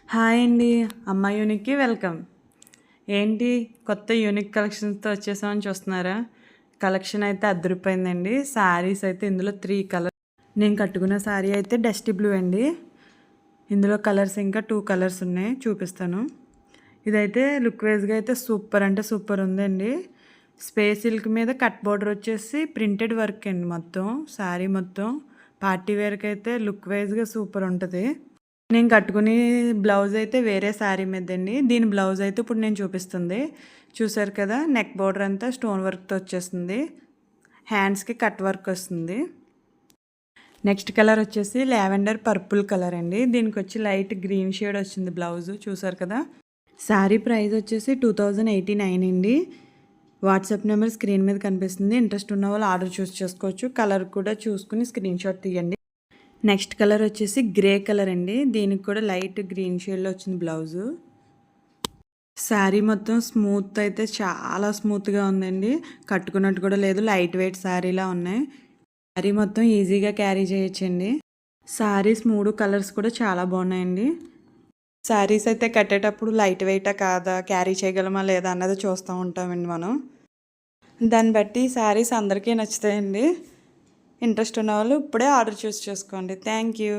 Hi అండి. అమ్మ యూనిక్‌కి welcome. ఏంటి కొత్త యూనిక్ కలెక్షన్స్‌తో వచ్చేసామని చూస్తున్నారా? కలెక్షన్ అయితే అదిరిపోయిందండి. శారీస్ అయితే ఇందులో 3 కలర్స్. నేను కట్టుకున్న శారీ అయితే డస్టీ బ్లూ అండి. ఇందులో కలర్స్ ఇంకా 2 కలర్స్ ఉన్నాయి, చూపిస్తాను. ఇదైతే లుక్ వైజ్‌గా అయితే సూపర్ అంటే సూపర్ ఉందండి. స్పేస్ సిల్క్ మీద కట్ బోర్డర్ వచ్చేసి ప్రింటెడ్ వర్క్ అండి మొత్తం. శారీ మొత్తం పార్టీ వేర్‌కి అయితే లుక్ వైజ్‌గా సూపర్ ఉంటది. నేను కట్టుకునే బ్లౌజ్ అయితే వేరే శారీ మీదండి. దీని బ్లౌజ్ అయితే ఇప్పుడు నేను చూపిస్తుంది. చూసారు కదా, నెక్ బోర్డర్ అంతా స్టోన్ వర్క్తో వచ్చేస్తుంది. హ్యాండ్స్కి కట్ వర్క్ వస్తుంది. నెక్స్ట్ కలర్ వచ్చేసి లావెండర్ పర్పుల్ కలర్ అండి. దీనికి వచ్చి లైట్ గ్రీన్ షేడ్ వచ్చింది బ్లౌజ్. చూసారు కదా. శారీ ప్రైస్ వచ్చేసి 2089 అండి. వాట్సాప్ నెంబర్ స్క్రీన్ మీద కనిపిస్తుంది. ఇంట్రెస్ట్ ఉన్న వాళ్ళు ఆర్డర్ చేసుకోవచ్చు. కలర్ కూడా చూసుకుని స్క్రీన్ షాట్ తీయండి. నెక్స్ట్ కలర్ వచ్చేసి గ్రే కలర్ అండి. దీనికి కూడా లైట్ గ్రీన్ షేడ్లో వచ్చింది బ్లౌజు. శారీ మొత్తం స్మూత్ అయితే చాలా స్మూత్గా ఉందండి. కట్టుకున్నట్టు కూడా లేదు, లైట్ వెయిట్ శారీలా ఉన్నాయి. శారీ మొత్తం ఈజీగా క్యారీ చేయొచ్చండి. శారీస్ 3 కలర్స్ కూడా చాలా బాగున్నాయండి. శారీస్ అయితే కట్టేటప్పుడు లైట్ వెయిటా కాదా, క్యారీ చేయగలమా లేదా అన్నది చూస్తూ ఉంటామండి మనం. దాన్ని బట్టి శారీస్ అందరికీ నచ్చుతాయండి. ఇంట్రెస్ట్ ఉన్న వాళ్ళు ఇప్పుడే ఆర్డర్ చేసుకోండి. Thank you.